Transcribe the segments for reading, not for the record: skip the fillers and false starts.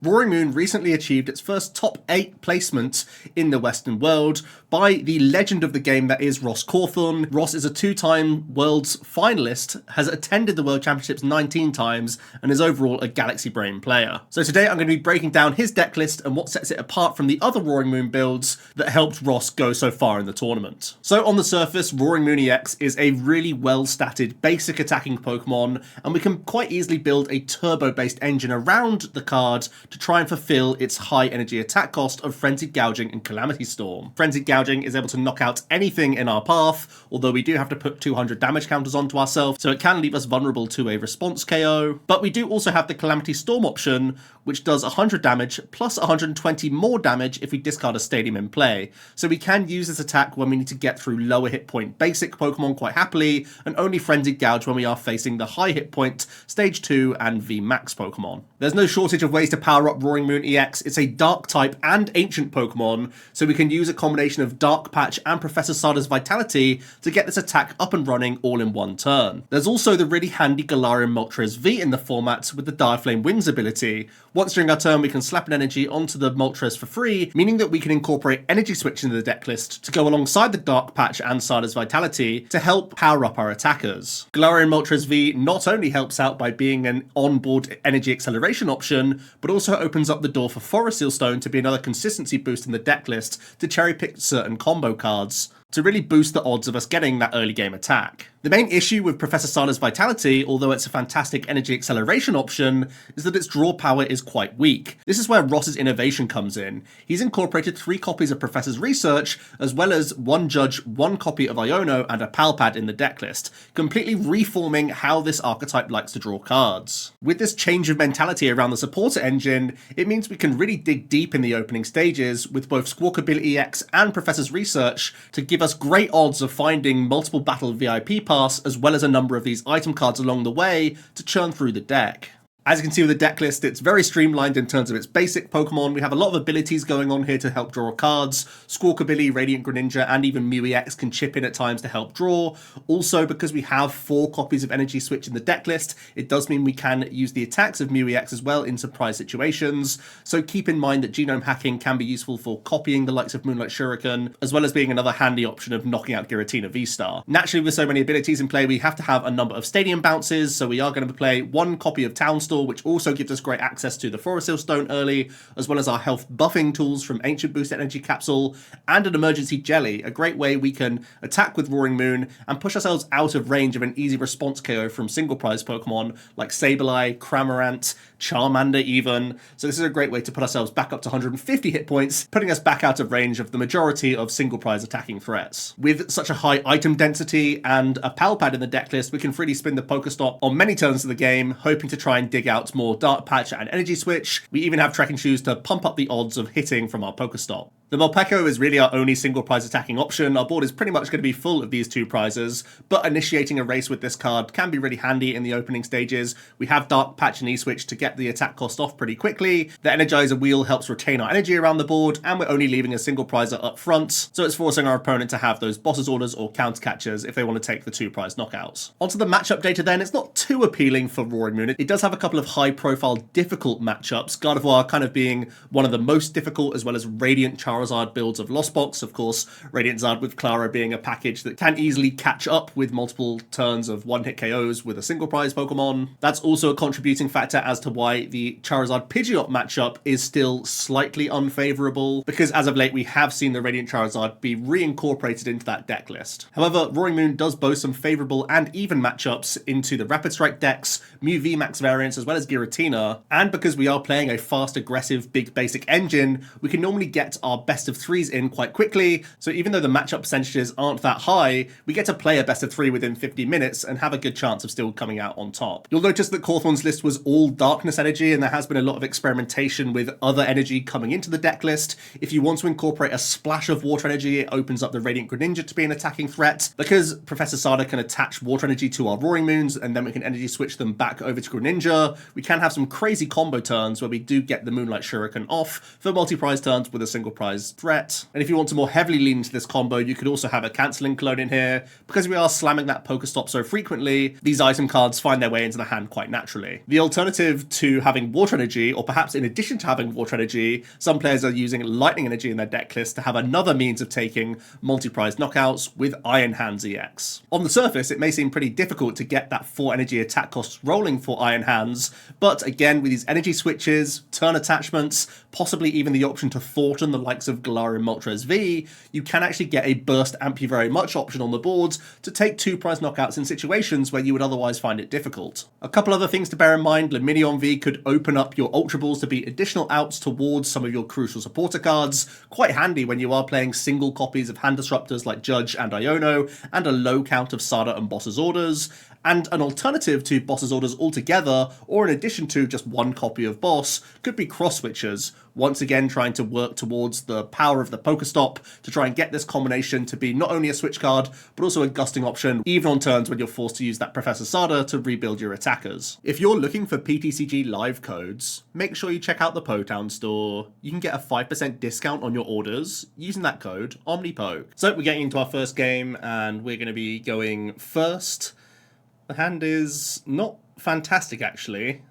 Roaring Moon recently achieved its first top 8 placement in the Western world by the legend of the game that is Ross Cawthon. Ross is a 2-time Worlds finalist, has attended the World Championships 19 times, and is overall a Galaxy Brain player. So today I'm going to be breaking down his deck list and what sets it apart from the other Roaring Moon builds that helped Ross go so far in the tournament. So on the surface, Roaring Moon EX is a really well-statted basic attacking Pokemon, and we can quite easily build a turbo-based engine around the card to try and fulfill its high energy attack cost of Frenzied Gouging and Calamity Storm. Frenzied Gouging is able to knock out anything in our path, although we do have to put 200 damage counters onto ourselves, so it can leave us vulnerable to a response KO. But we do also have the Calamity Storm option, which does 100 damage plus 120 more damage if we discard a Stadium in play. So we can use this attack when we need to get through lower hit point basic Pokemon quite happily, and only Frenzied Gouge when we are facing the high hit point Stage 2 and VMAX Pokemon. There's no shortage of ways to power up Roaring Moon EX. It's a Dark type and Ancient Pokemon, so we can use a combination of Dark Patch and Professor Sada's Vitality to get this attack up and running all in one turn. There's also the really handy Galarian Moltres V in the format with the Dire Flame Wings ability. Once during our turn we can slap an energy onto the Moltres for free, meaning that we can incorporate Energy Switch into the deck list to go alongside the Dark Patch and Sada's Vitality to help power up our attackers. Galarian Moltres V not only helps out by being an onboard energy acceleration option, but also opens up the door for Forest Seal Stone to be another consistency boost in the deck list to cherry pick certain combo cards to really boost the odds of us getting that early game attack. The main issue with Professor Sada's Vitality, although it's a fantastic energy acceleration option, is that its draw power is quite weak. This is where Ross's innovation comes in. He's incorporated 3 copies of Professor's Research, as well as 1 Judge, 1 copy of Iono, and a Pal Pad in the deck list, completely reforming how this archetype likes to draw cards. With this change of mentality around the supporter engine, it means we can really dig deep in the opening stages with both Squawkabilly EX and Professor's Research to give us great odds of finding multiple Battle VIP Pass, as well as a number of these item cards along the way to churn through the deck. As you can see with the deck list, it's very streamlined in terms of its basic Pokemon. We have a lot of abilities going on here to help draw cards. Squawkabilly, Radiant Greninja, and even Mew EX can chip in at times to help draw. Also, because we have 4 copies of Energy Switch in the deck list, it does mean we can use the attacks of Mew EX as well in surprise situations. So keep in mind that genome hacking can be useful for copying the likes of Moonlight Shuriken, as well as being another handy option of knocking out Giratina VSTAR. Naturally, with so many abilities in play, we have to have a number of Stadium bounces, so we are going to play 1 copy of Town Store, which also gives us great access to the Forest Seal Stone early, as well as our health buffing tools from Ancient Boost Energy Capsule, and an Emergency Jelly, a great way we can attack with Roaring Moon and push ourselves out of range of an easy response KO from single prize Pokemon like Sableye, Cramorant, Charmander even. So this is a great way to put ourselves back up to 150 hit points, putting us back out of range of the majority of single prize attacking threats. With such a high item density and a Pal Pad in the deck list, we can freely spin the PokéStop on many turns of the game, hoping to try and dig out more Dark Patch and Energy Switch. We even have Trekking Shoes to pump up the odds of hitting from our PokéStop. The Morpeko is really our only single prize attacking option. Our board is pretty much going to be full of these 2 prizes, but initiating a race with this card can be really handy in the opening stages. We have Dark Patch and E-Switch to get the attack cost off pretty quickly. The Energizer Wheel helps retain our energy around the board, and we're only leaving a single prizer up front, so it's forcing our opponent to have those boss's orders or counter catchers if they want to take the 2 prize knockouts. Onto the matchup data then, it's not too appealing for Roaring Moon. It does have a couple of high profile difficult matchups, Gardevoir kind of being one of the most difficult, as well as Radiant Charizard builds of Lost Box. Of course, Radiant Zard with Clara being a package that can easily catch up with multiple turns of 1-hit KOs with a single prize Pokemon. That's also a contributing factor as to why the Charizard Pidgeot matchup is still slightly unfavorable, because as of late we have seen the Radiant Charizard be reincorporated into that deck list. However, Roaring Moon does boast some favorable and even matchups into the Rapid Strike decks, Mew VMAX variants, as well as Giratina, and because we are playing a fast, aggressive, big basic engine, we can normally get our best of 3s in quite quickly, so even though the matchup percentages aren't that high, we get to play a best of 3 within 50 minutes and have a good chance of still coming out on top. You'll notice that Cawthon's list was all darkness energy, and there has been a lot of experimentation with other energy coming into the deck list. If you want to incorporate a splash of water energy, it opens up the Radiant Greninja to be an attacking threat. Because Professor Sada can attach water energy to our Roaring Moons, and then we can energy switch them back over to Greninja, we can have some crazy combo turns where we do get the Moonlight Shuriken off for multi-prize turns with a single prize size threat. And if you want to more heavily lean into this combo, you could also have a cancelling clone in here. Because we are slamming that PokéStop so frequently, these item cards find their way into the hand quite naturally. The alternative to having Water Energy, or perhaps in addition to having Water Energy, some players are using Lightning Energy in their deck list to have another means of taking multi-prize knockouts with Iron Hands EX. On the surface, it may seem pretty difficult to get that 4 energy attack cost rolling for Iron Hands, but again, with these energy switches, turn attachments, possibly even the option to Thornton the likes of Galarian Moltres V, you can actually get a burst amp you very much option on the board to take 2 prize knockouts in situations where you would otherwise find it difficult. A couple other things to bear in mind: Luminion V could open up your Ultra Balls to be additional outs towards some of your crucial supporter cards, quite handy when you are playing single copies of hand disruptors like Judge and Iono, and a low count of Sada and Boss's Orders. And an alternative to Boss's Orders altogether, or in addition to just one copy of Boss, could be Cross Switchers, once again trying to work towards the power of the PokéStop to try and get this combination to be not only a switch card, but also a gusting option, even on turns when you're forced to use that Professor Sada to rebuild your attackers. If you're looking for PTCG live codes, make sure you check out the Town Store. You can get a 5% discount on your orders using that code, OmniPoke. So we're getting into our first game, and we're going to be going first. The hand is not fantastic, actually.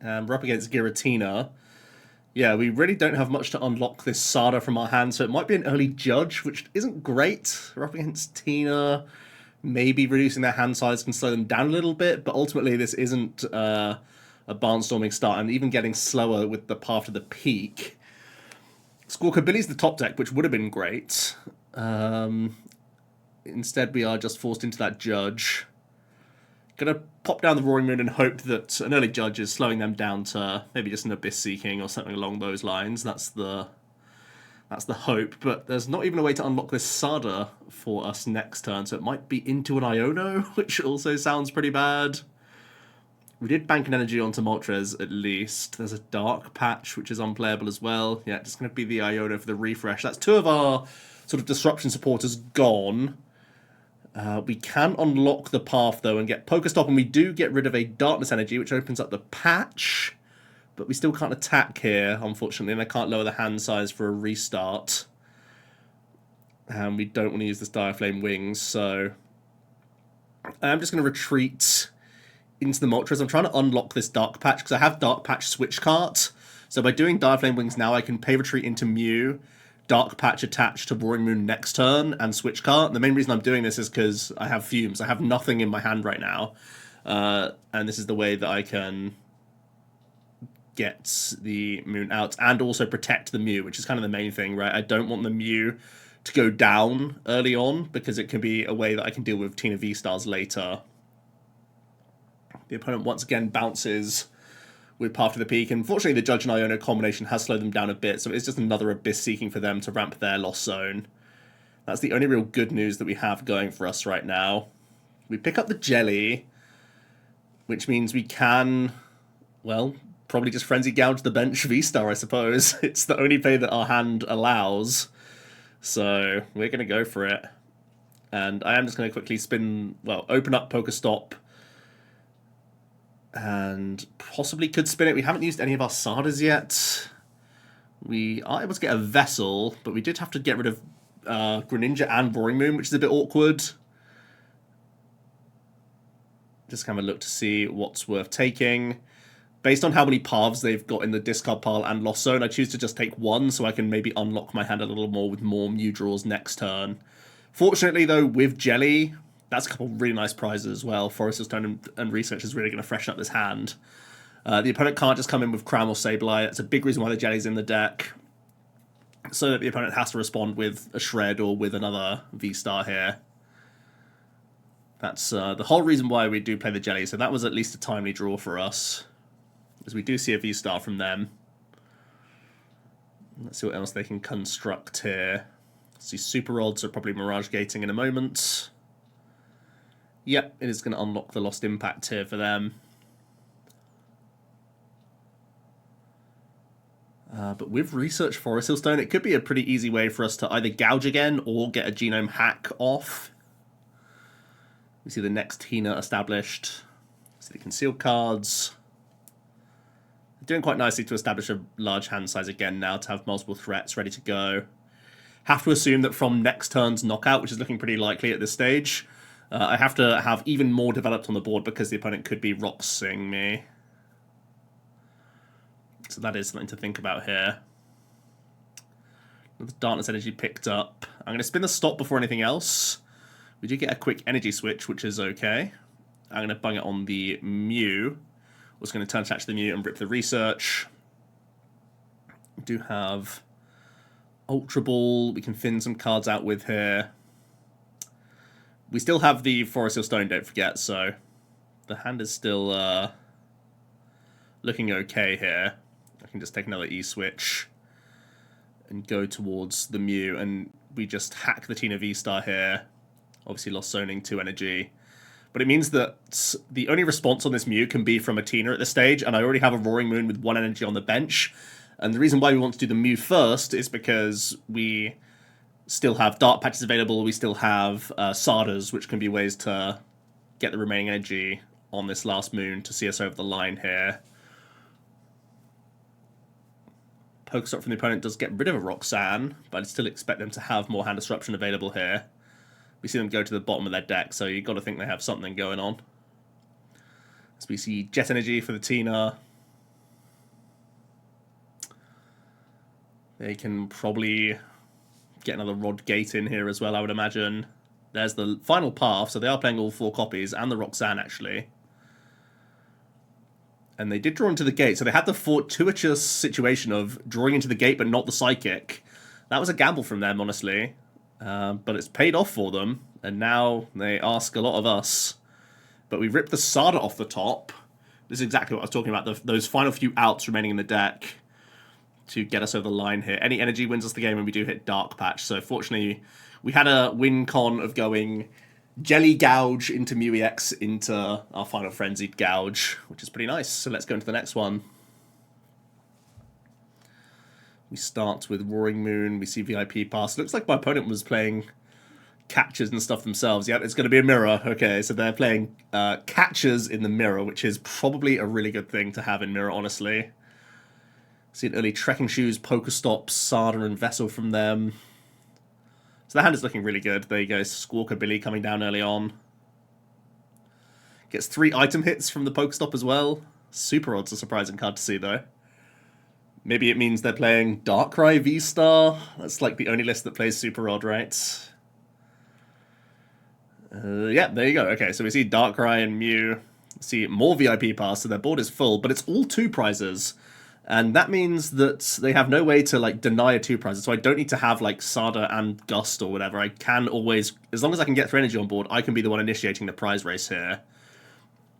We're up against Giratina. Yeah, we really don't have much to unlock this Sada from our hand, so it might be an early Judge, which isn't great. We're up against Tina. Maybe reducing their hand size can slow them down a little bit, but ultimately this isn't a barnstorming start, and even getting slower with the path to the peak. Squawkabilly's the top deck, which would have been great. Instead, we are just forced into that Judge. Gonna pop down the Roaring Moon and hope that an early Judge is slowing them down to maybe just an Abyss Seeking or something along those lines. That's the hope, but there's not even a way to unlock this Sada for us next turn, so it might be into an Iono, which also sounds pretty bad. We did bank an energy onto Moltres at least. There's a Dark Patch, which is unplayable as well. Yeah, just going to be the Iono for the refresh. That's 2 of our sort of disruption supporters gone. We can unlock the path, though, and get PokéStop, and we do get rid of a Darkness Energy, which opens up the patch, but we still can't attack here, unfortunately, and I can't lower the hand size for a restart. And we don't want to use this Dire Flame Wings, so I'm just going to retreat into the Moltres. I'm trying to unlock this Dark Patch, because I have Dark Patch Switch Cart, so by doing Dire Flame Wings now, I can pay retreat into Mew, Dark Patch attached to Roaring Moon next turn, and Switch Cart. The main reason I'm doing this is because I have Fumes. I have nothing in my hand right now, and this is the way that I can get the Moon out and also protect the Mew, which is kind of the main thing, right? I don't want the Mew to go down early on, because it can be a way that I can deal with Tina VSTARs later. The opponent once again bounces with Path to the Peak. Unfortunately, the Judge and Iono combination has slowed them down a bit, so it's just another Abyss Seeking for them to ramp their Lost Zone. That's the only real good news that we have going for us right now. We pick up the Jelly, which means we can, well, probably just Frenzy Gouge the bench VSTAR, I suppose. It's the only play that our hand allows, so we're going to go for it. And I am just going to quickly open up PokéStop, and possibly could spin it. We haven't used any of our Sadas yet. We are able to get a Vessel, but we did have to get rid of Greninja and Roaring Moon, which is a bit awkward. Just kind of look to see what's worth taking. Based on how many paths they've got in the discard pile and Lost Zone, I choose to just take one so I can maybe unlock my hand a little more with more Mew draws next turn. Fortunately, though, with Jelly, that's a couple of really nice prizes as well. Forester's Stone and Research is really going to freshen up this hand. The opponent can't just come in with Cram or Sableye. That's a big reason why the Jelly's in the deck. So that the opponent has to respond with a Shred or with another VSTAR here. That's the whole reason why we do play the Jelly. So that was at least a timely draw for us, as we do see a VSTAR from them. Let's see what else they can construct here. Let's see, Super Rods are probably Mirage Gating in a moment. Yep, it is going to unlock the Lost Impact here for them. But with Research Forest Stone, it could be a pretty easy way for us to either gouge again or get a genome hack off. We see the next Tina established. See the concealed cards. They're doing quite nicely to establish a large hand size again now to have multiple threats ready to go. have to assume that from next turn's knockout, which is looking pretty likely at this stage, I have to have even more developed on the board because the opponent could be Roxing me. So that is something to think about here. The Darkness Energy picked up. I'm going to spin the stop before anything else. We do get a quick Energy Switch, which is okay. I'm going to bung it on the Mew. I was going to turn attach to the Mew and rip the Research. We do have Ultra Ball. We can thin some cards out with here. We still have the Forest Hill Stone, don't forget, so the hand is still looking okay here. I can just take another E-Switch and go towards the Mew, and we just hack the Tina VSTAR here. Obviously lost zoning 2 energy. But it means that the only response on this Mew can be from a Tina at this stage, and I already have a Roaring Moon with 1 energy on the bench. And the reason why we want to do the Mew first is because we still have Dark Patches available, we still have Sadas, which can be ways to get the remaining energy on this last Moon to see us over the line here. PokéStop from the opponent does get rid of a Roxanne, but I'd still expect them to have more hand disruption available here. We see them go to the bottom of their deck, so you've got to think they have something going on. As we see Jet Energy for the Tina. They can probably get another Rod Gate in here as well, I would imagine. There's the final path, so they are playing all 4 copies, and the Roxanne, actually. And they did draw into the gate, so they had the fortuitous situation of drawing into the gate but not the Psychic. That was a gamble from them, honestly. But it's paid off for them, and now they ask a lot of us. But we ripped the Sada off the top. This is exactly what I was talking about, those final few outs remaining in the deck to get us over the line here. Any energy wins us the game, and we do hit Dark Patch. So fortunately, we had a win con of going Jelly Gouge into Mew EX into our final Frenzied Gouge, which is pretty nice. So let's go into the next one. We start with Roaring Moon. We see VIP Pass. Looks like my opponent was playing catchers and stuff themselves. Yeah, it's going to be a mirror. Okay, so they're playing catchers in the mirror, which is probably a really good thing to have in mirror, honestly. See an early Trekking Shoes, PokéStop, Sada, and Vessel from them. So the hand is looking really good. There you go, Squawkabilly coming down early on. Gets 3 item hits from the PokéStop as well. Super Odd's a surprising card to see, though. Maybe it means they're playing Darkrai VSTAR. That's like the only list that plays Super Odd, right? Yeah, there you go. Okay, so we see Darkrai and Mew. See more VIP Pass, so their board is full, but it's all 2 prizes. And that means that they have no way to, like, deny a 2 prizes. So I don't need to have, like, Sada and Gust or whatever. I can always, as long as I can get 3 energy on board, I can be the one initiating the prize race here.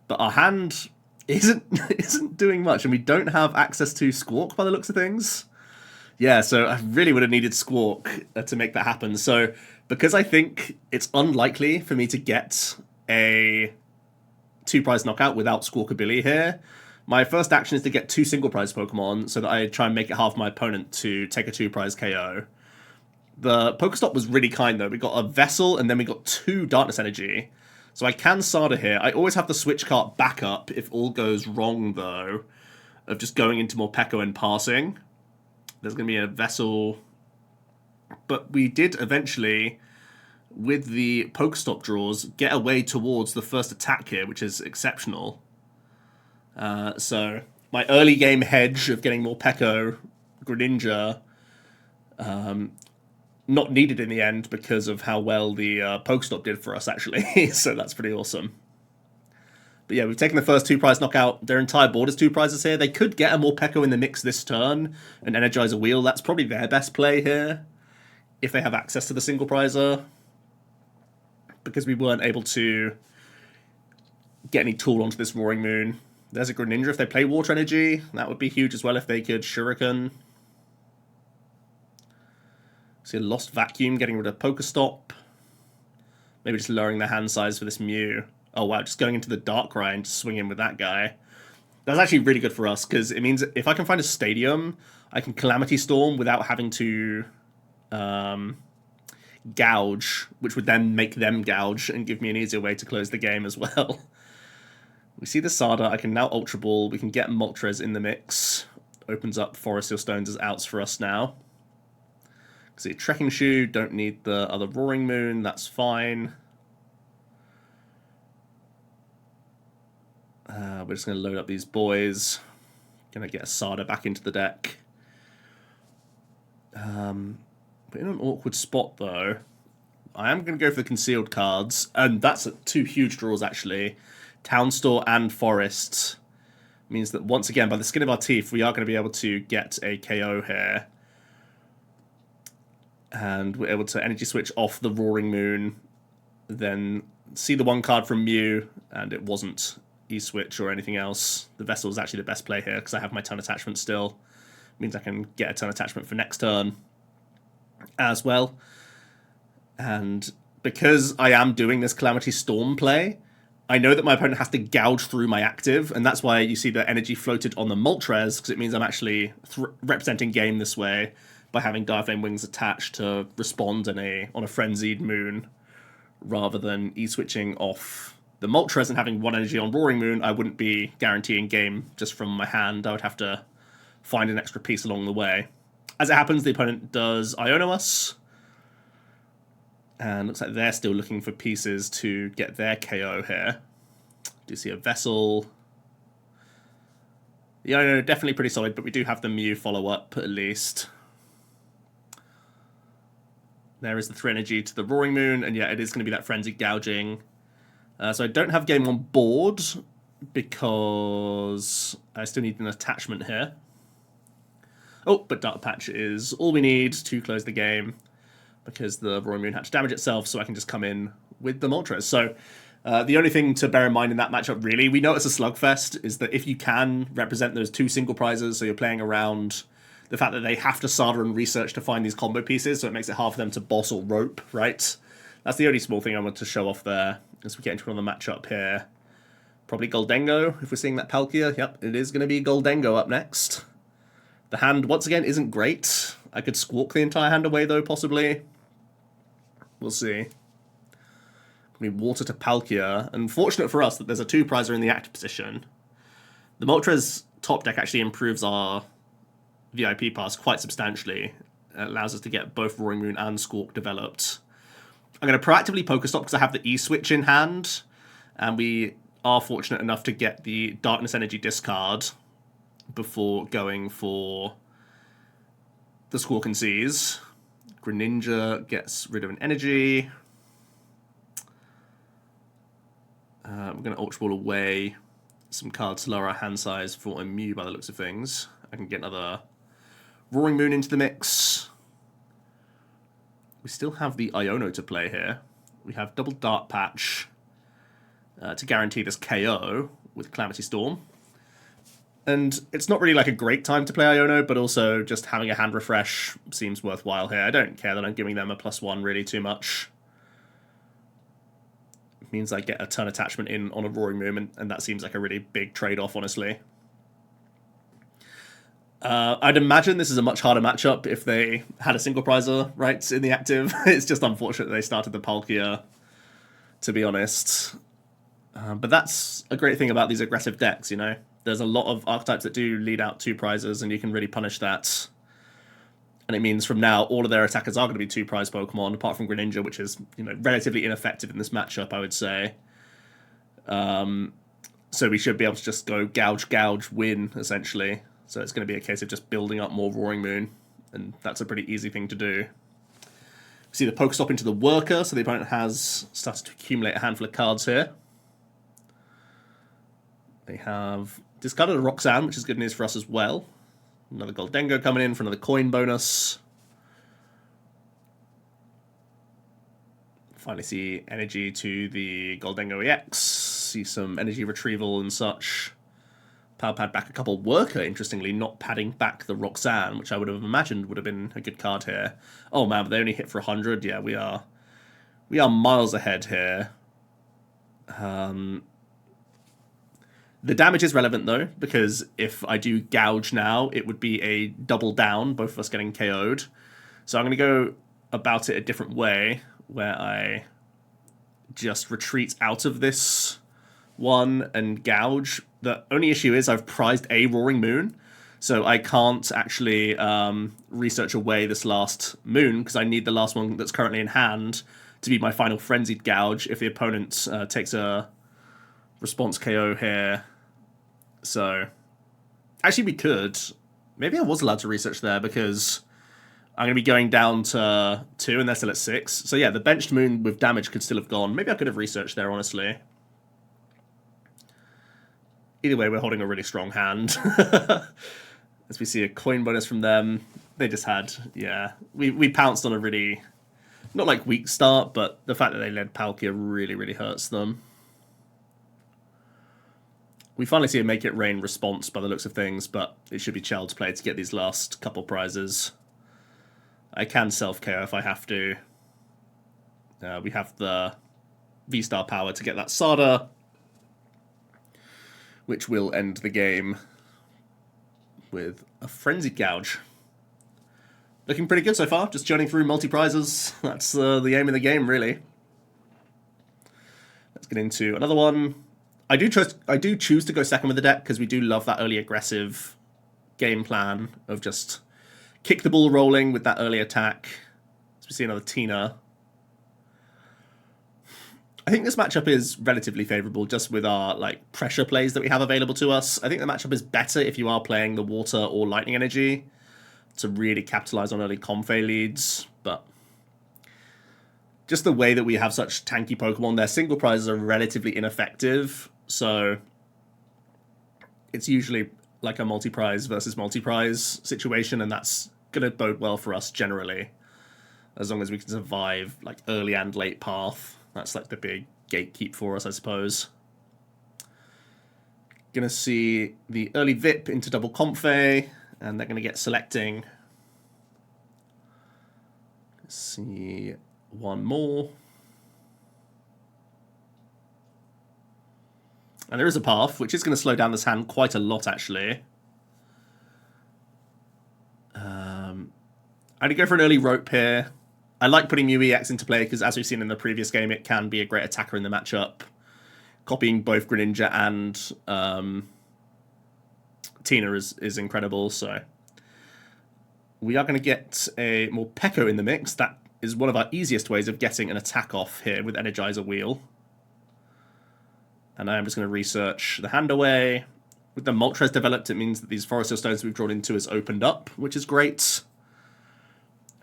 But our hand isn't doing much, and we don't have access to Squawk by the looks of things. Yeah, so I really would have needed Squawk to make that happen. So because I think it's unlikely for me to get a 2 prize knockout without Squawkabilly here, my first action is to get 2 single prize Pokemon so that I try and make it half my opponent to take a 2 prize KO. The PokéStop was really kind, though. We got a Vessel, and then we got 2 Darkness Energy. So I can Sada here. I always have the Switch Cart backup if all goes wrong, though, of just going into Morpeko and passing. There's going to be a Vessel. But we did eventually, with the PokéStop draws, get away towards the first attack here, which is exceptional. So my early game hedge of getting Morpeko Greninja not needed in the end because of how well the PokéStop did for us, actually. So that's pretty awesome. But yeah, we've taken the first 2 prize knockout. Their entire board is 2 prizes here. They could get a Morpeko in the mix this turn and energize a wheel. That's probably their best play here, if they have access to the single prizer, because we weren't able to get any tool onto this Roaring Moon. There's a Greninja if they play Water Energy. That would be huge as well if they could Shuriken. See a Lost Vacuum getting rid of PokéStop. Maybe just lowering their hand size for this Mew. Oh wow, just going into the Darkrai and just swinging with that guy. That's actually really good for us, because it means if I can find a Stadium, I can Calamity Storm without having to gouge, which would then make them gouge and give me an easier way to close the game as well. We see the Sada. I can now Ultra Ball. We can get Moltres in the mix. Opens up Forest Hill Stones as outs for us now. See, Trekking Shoe, don't need the other Roaring Moon, that's fine. We're just going to load up these boys. Going to get a Sada back into the deck. But in an awkward spot, though, I am going to go for the concealed cards, and that's 2 huge draws, actually. Town Store and Forest means that, once again, by the skin of our teeth, we are going to be able to get a KO here. And we're able to Energy Switch off the Roaring Moon, then see the 1 card from Mew, and it wasn't E-Switch or anything else. The Vessel is actually the best play here, because I have my turn attachment still. Means I can get a turn attachment for next turn as well. And because I am doing this Calamity Storm play, I know that my opponent has to gouge through my active, and that's why you see the energy floated on the Moltres, because it means I'm actually representing game this way by having Direflame Wings attached to respond on a Frenzied Moon, rather than E-switching off the Moltres and having 1 energy on Roaring Moon. I wouldn't be guaranteeing game just from my hand. I would have to find an extra piece along the way. As it happens, the opponent does Iono us, and looks like they're still looking for pieces to get their KO here. Do you see a Vessel? The Iono definitely pretty solid, but we do have the Mew follow-up at least. There is the 3 energy to the Roaring Moon, and yeah, it is going to be that Frenzied Gouging. So I don't have game on board, because I still need an attachment here. Oh, but Dark Patch is all we need to close the game, because the Roaring Moon had to damage itself, so I can just come in with the Moltres. So the only thing to bear in mind in that matchup, really, we know it's a slugfest, is that if you can represent those 2 single prizes, so you're playing around the fact that they have to Sada and research to find these combo pieces, so it makes it hard for them to boss or rope, right? That's the only small thing I want to show off there as we get into another matchup here. Probably Gholdengo, if we're seeing that Palkia. Yep, it is going to be Gholdengo up next. The hand, once again, isn't great. I could squawk the entire hand away, though, possibly. We'll see. We Water to Palkia. Unfortunate for us that there's a 2-prizer in the active position. The Moltres top deck actually improves our VIP pass quite substantially. It allows us to get both Roaring Moon and Squawk developed. I'm going to proactively PokéStop because I have the E-Switch in hand, and we are fortunate enough to get the Darkness Energy discard before going for the Squawk and Seize. Greninja gets rid of an energy. We're going to Ultra Ball away some cards to lower our hand size for a Mew by the looks of things. I can get another Roaring Moon into the mix. We still have the Iono to play here. We have double Dark Patch to guarantee this KO with Calamity Storm. And it's not really like a great time to play Iono, but also just having a hand refresh seems worthwhile here. I don't care that I'm giving them a +1 really too much. It means I get a turn attachment in on a Roaring Moon, and that seems like a really big trade-off, honestly. I'd imagine this is a much harder matchup if they had a single prizer, right, in the active. It's just unfortunate they started the Palkia, to be honest. But that's a great thing about these aggressive decks, you know? There's a lot of archetypes that do lead out 2 prizes, and you can really punish that. And it means from now, all of their attackers are going to be 2 prize Pokemon, apart from Greninja, which is, you know, relatively ineffective in this matchup, I would say. So we should be able to just go gouge, win, essentially. So it's going to be a case of just building up more Roaring Moon, and that's a pretty easy thing to do. We see the PokéStop into the Worker, so the opponent has started to accumulate a handful of cards here. They have discarded a Roxanne, which is good news for us as well. Another Gholdengo coming in for another coin bonus. Finally see energy to the Gholdengo EX. See some energy retrieval and such. Pal Pad back a couple. Worker, interestingly, not padding back the Roxanne, which I would have imagined would have been a good card here. Oh man, but they only hit for 100. Yeah, we are miles ahead here. The damage is relevant, though, because if I do gouge now, it would be a double down, both of us getting KO'd. So I'm going to go about it a different way, where I just retreat out of this one and gouge. The only issue is I've prized a Roaring Moon, So I can't actually research away this last moon, because I need the last one that's currently in hand to be my final Frenzied Gouge if the opponent takes a response KO here. So, actually we could. Maybe I was allowed to research there, because I'm going to be going down to 2 and they're still at 6. So yeah, the benched moon with damage could still have gone. Maybe I could have researched there, honestly. Either way, we're holding a really strong hand. As we see a coin bonus from them. They just had, yeah, we pounced on a really, not like weak start, but the fact that they led Palkia really, really hurts them. We finally see a Make It Rain response by the looks of things, but it should be Child's Play to get these last couple prizes. I can self-KO if I have to. We have the VSTAR power to get that Sada, which will end the game with a Frenzied Gouge. Looking pretty good so far, just churning through multi-prizes. That's the aim of the game, really. Let's get into another one. I do choose to go second with the deck, because we do love that early aggressive game plan of just kick the ball rolling with that early attack. As we see another Tina. I think this matchup is relatively favourable just with our like pressure plays that we have available to us. I think the matchup is better if you are playing the water or lightning energy to really capitalise on early Comfey leads, but just the way that we have such tanky Pokemon, their single prizes are relatively ineffective, so it's usually like a multi-prize versus multi-prize situation, and that's going to bode well for us generally, as long as we can survive like early and late path. That's like the big gatekeep for us, I suppose. Gonna see the early VIP into double Comfey, and they're gonna get selecting. Let's see one more. And there is a path, which is going to slow down this hand quite a lot, actually. I'm going to go for an early rope here. I like putting Mew EX into play, because as we've seen in the previous game, it can be a great attacker in the matchup. Copying both Greninja and Tina is incredible, so we are going to get a Morpeko in the mix. That is one of our easiest ways of getting an attack off here with Energizer Wheel. And I'm just going to research the hand away. With the Moltres developed, it means that these Forest Stones we've drawn into is opened up, which is great.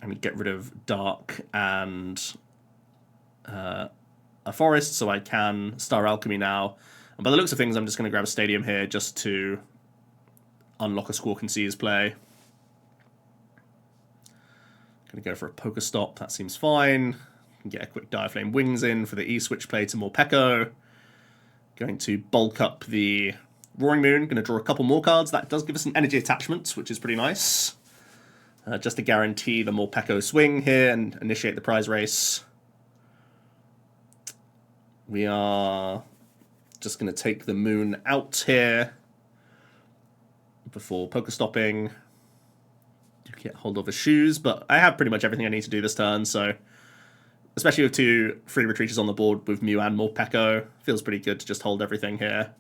I'm going to get rid of Dark and a Forest, so I can Star Alchemy now. And by the looks of things, I'm just going to grab a Stadium here just to unlock a Squawkabilly's play. Going to go for a PokéStop, that seems fine. Get a quick Direflame Wings in for the E-Switch play to Morpeko. Going to bulk up the Roaring Moon. Going to draw a couple more cards. That does give us an energy attachment, which is pretty nice. Just to guarantee the Morpeko swing here and initiate the prize race. We are just going to take the Moon out here before PokéStopping. Do get hold of his shoes, but I have pretty much everything I need to do this turn, so especially with 2 free retreaters on the board with Mew and Morpeko, feels pretty good to just hold everything here.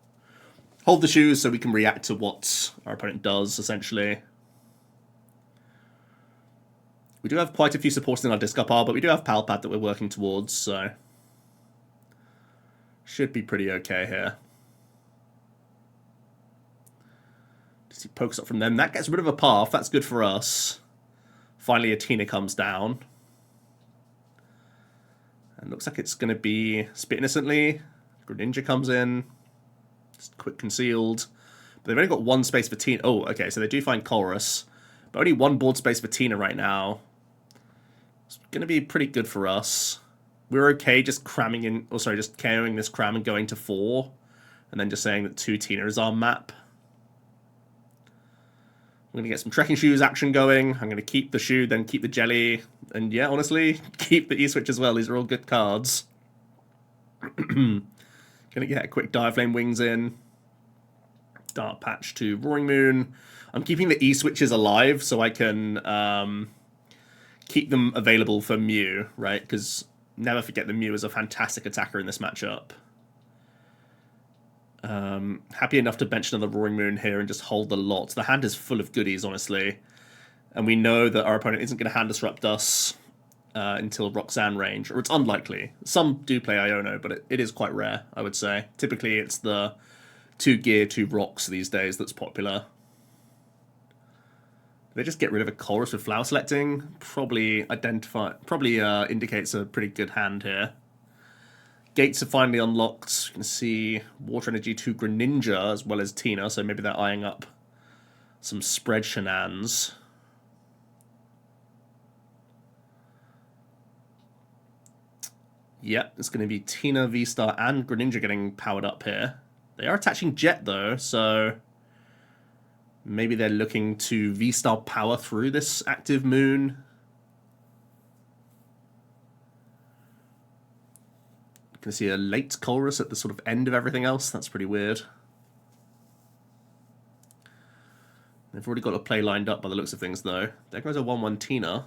Hold the shoes so we can react to what our opponent does, essentially. We do have quite a few supports in our discard pile, but we do have Pal Pad that we're working towards, so should be pretty okay here. Just see PokéStop from them. That gets rid of a path. That's good for us. Finally, a Tina comes down. And looks like it's going to be Spit Innocently. Greninja comes in. Just quick concealed. But they've only got 1 space for Tina. Oh, okay, so they do find Chorus. But only 1 board space for Tina right now. It's going to be pretty good for us. We're okay just cramming in, or sorry, just KOing this cram and going to 4. And then just saying that 2 Tina is our map. We're going to get some Trekking Shoes action going. I'm going to keep the shoe, then keep the jelly. And yeah, honestly, keep the E-Switch as well. These are all good cards. Going to get a quick Direflame Wings in. Dark Patch to Roaring Moon. I'm keeping the E-Switches alive so I can keep them available for Mew, right? Because never forget the Mew is a fantastic attacker in this matchup. Happy enough to bench another Roaring Moon here and just hold the lot. The hand is full of goodies, honestly. And we know that our opponent isn't going to hand disrupt us until Roxanne range, or it's unlikely. Some do play Iono, but it is quite rare, I would say. Typically, it's the 2 gear, 2 rocks these days that's popular. They just get rid of a Chorus with flower selecting. Probably indicates a pretty good hand here. Gates are finally unlocked. You can see Water Energy to Greninja as well as Tina, so maybe they're eyeing up some spread shenanigans. Yeah, it's going to be Tina, VSTAR, and Greninja getting powered up here. They are attaching Jet, though, so maybe they're looking to VSTAR power through this active moon. You can see a late Chorus at the sort of end of everything else. That's pretty weird. They've already got a play lined up by the looks of things, though. There goes a 1-1 Tina.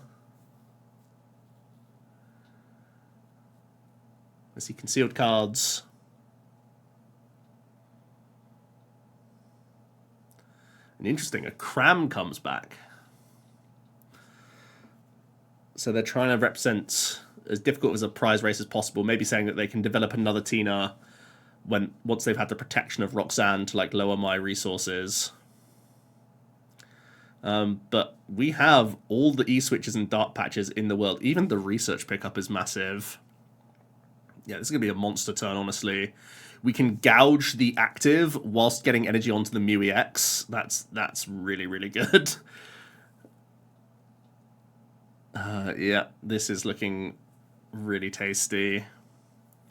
I see concealed cards. And interesting, a Cram comes back. So they're trying to represent as difficult as a prize race as possible, maybe saying that they can develop another Tina once they've had the protection of Roxanne to like lower my resources. But we have all the E-switches and Dark Patches in the world. Even the research pickup is massive. Yeah, this is going to be a monster turn, honestly. We can gouge the active whilst getting energy onto the Mew EX. That's really, really good. Yeah, this is looking really tasty.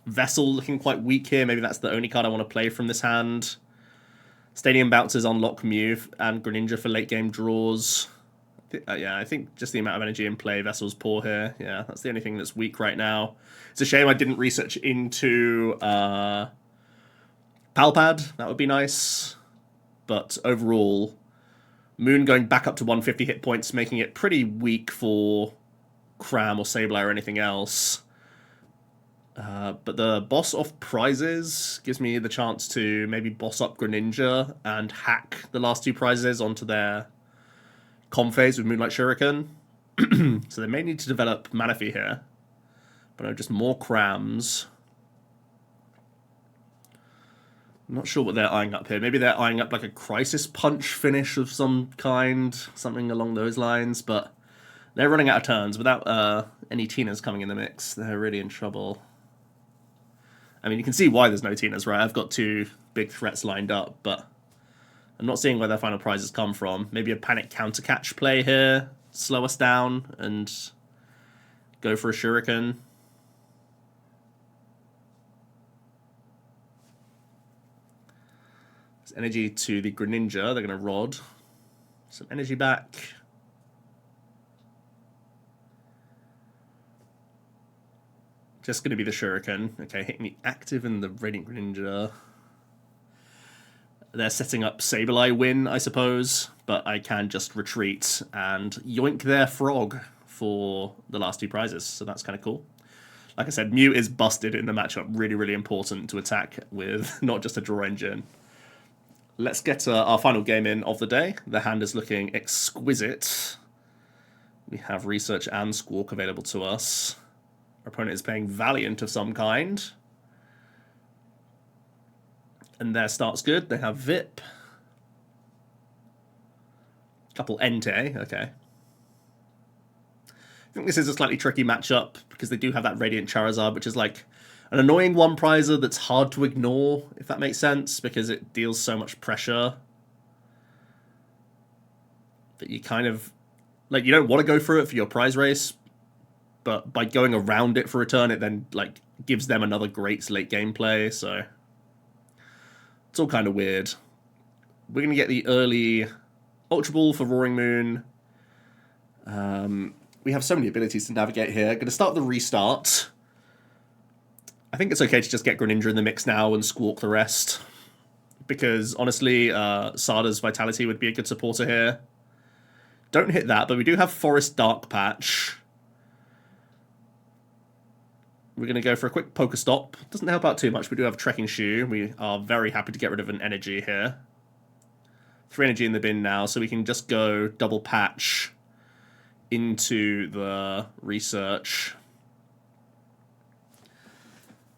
Vessel looking quite weak here. Maybe that's the only card I want to play from this hand. Stadium Bouncers unlock Mew and Greninja for late game draws. Yeah, I think just the amount of energy in play, Vessel's poor here. Yeah, that's the only thing that's weak right now. It's a shame I didn't research into Pal Pad. That would be nice. But overall, Moon going back up to 150 hit points, making it pretty weak for Cram or Sableye or anything else. But the boss of prizes gives me the chance to maybe boss up Greninja and hack the last 2 prizes onto their phase with Moonlight Shuriken. So they may need to develop Manaphy here. But no, just more Crams. I'm not sure what they're eyeing up here. Maybe they're eyeing up like a Crisis Punch finish of some kind, something along those lines, but they're running out of turns. Without any Tinas coming in the mix, they're really in trouble. I mean, you can see why there's no Tinas, right? I've got 2 big threats lined up, but I'm not seeing where their final prizes come from. Maybe a panic counter catch play here, slow us down, and go for a Shuriken. There's energy to the Greninja. They're going to Rod. Some energy back. Just going to be the Shuriken. Okay, hitting the active in the Radiant Greninja. They're setting up Sableye win, I suppose, but I can just retreat and yoink their frog for the last 2 prizes, so that's kind of cool. Like I said, Mew is busted in the matchup. Really, really important to attack with not just a draw engine. Let's get our final game in of the day. The hand is looking exquisite. We have Research and Squawk available to us. Our opponent is playing Valiant of some kind. And their start's good. They have VIP. Couple Entei, okay. I think this is a slightly tricky matchup because they do have that Radiant Charizard, which is like an annoying one-prizer that's hard to ignore, if that makes sense, because it deals so much pressure that you kind of... like, you don't want to go through it for your prize race, but by going around it for a turn, it then like gives them another great late game play, so... it's all kind of weird. We're going to get the early Ultra Ball for Roaring Moon. We have so many abilities to navigate here. Going to start the restart. I think it's okay to just get Greninja in the mix now and squawk the rest. Because, honestly, Sada's Vitality would be a good supporter here. Don't hit that, but we do have Forest Dark Patch. we're going to go for a quick PokéStop. Doesn't help out too much. We do have a Trekking Shoe. We are very happy to get rid of an energy here. 3 energy in the bin now, so we can just go double patch into the research.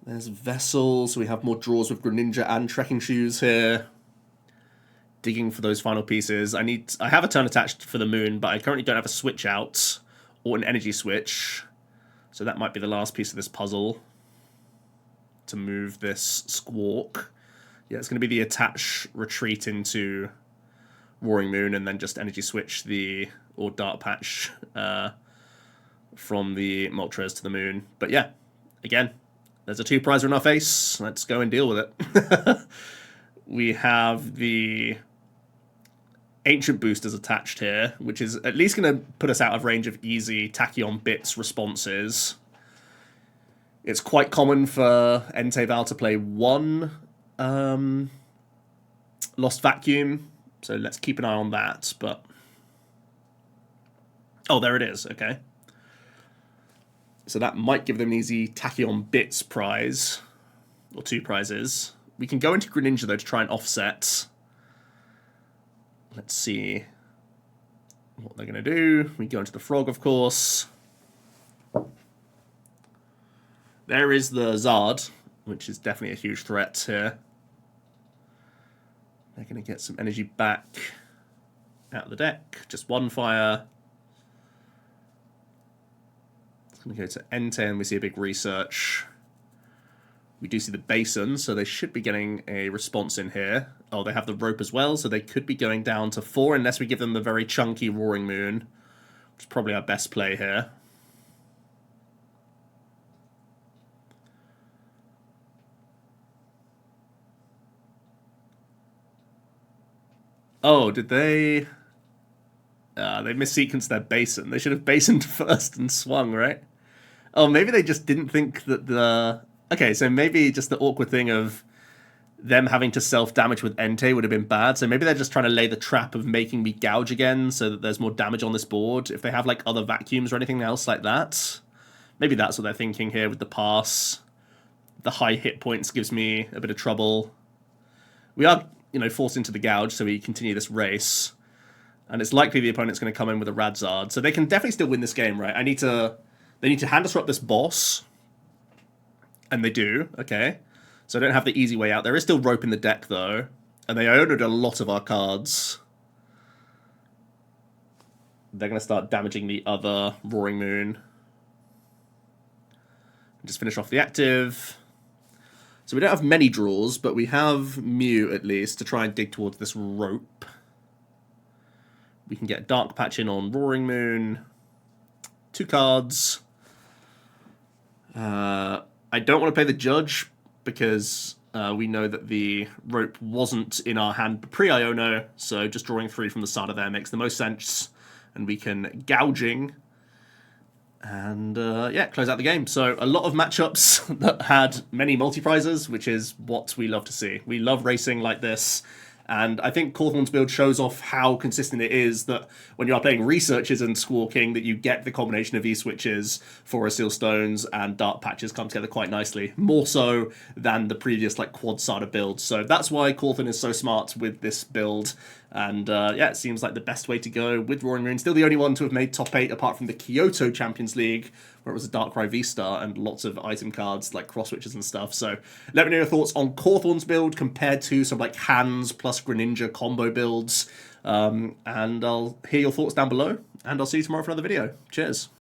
There's vessels. We have more draws with Greninja and Trekking Shoes here. Digging for those final pieces. I have a turn attached for the moon, but I currently don't have a switch out or an energy switch. So that might be the last piece of this puzzle to move this Squawk. Yeah, it's going to be the attach retreat into Roaring Moon and then just energy switch or Dark Patch from the Moltres to the moon. But yeah, again, there's a 2 prizer in our face. Let's go and deal with it. We have the Ancient boosters attached here, which is at least going to put us out of range of easy Tachyon Bits responses. It's quite common for Entei Val to play 1 Lost Vacuum, so let's keep an eye on that. But oh, there it is. Okay, so that might give them an easy Tachyon Bits prize, or 2 prizes. We can go into Greninja though to try and offset. Let's see what they're going to do. We go into the Frog, of course. There is the Zard, which is definitely a huge threat here. They're going to get some energy back out of the deck. Just 1 fire. It's going to go to Entei, and we see a big research. We do see the Basin, so they should be getting a response in here. Oh, they have the Rope as well, so they could be going down to 4 unless we give them the very chunky Roaring Moon, which is probably our best play here. Oh, did they... they missequenced their Basin. They should have Basined first and swung, right? Oh, maybe they just didn't think that the... Okay, so maybe just the awkward thing of them having to self-damage with Entei would have been bad. So maybe they're just trying to lay the trap of making me gouge again so that there's more damage on this board. If they have like other vacuums or anything else like that, maybe that's what they're thinking here with the pass. The high hit points gives me a bit of trouble. We are, forced into the gouge, so we continue this race. And it's likely the opponent's going to come in with a Radzard. So they can definitely still win this game, right? They need to hand disrupt this boss. And they do, okay. So I don't have the easy way out. There is still Rope in the deck, though. And they owned a lot of our cards. They're going to start damaging the other Roaring Moon. Just finish off the active. So we don't have many draws, but we have Mew, at least, to try and dig towards this Rope. We can get Dark Patch in on Roaring Moon. 2 cards. I don't want to play the Judge because we know that the Rope wasn't in our hand pre-Iono, so just drawing 3 from the Sada there makes the most sense, and we can Gouging and yeah, close out the game. So a lot of matchups that had many multi-prizes, which is what we love to see. We love racing like this. And I think Cawthon's build shows off how consistent it is that when you are playing researches and squawking, that you get the combination of E-switches, Forest Seal Stones, and Dark Patches come together quite nicely. More so than the previous quad Sada builds. So that's why Cawthon is so smart with this build. And yeah, it seems like the best way to go with Roaring Moon. Still the only one to have made top 8 apart from the Kyoto Champions League, where it was a Darkrai VSTAR and lots of item cards like cross switches and stuff. So let me know your thoughts on Cawthon's build compared to some Hands plus Greninja combo builds. And I'll hear your thoughts down below. And I'll see you tomorrow for another video. Cheers.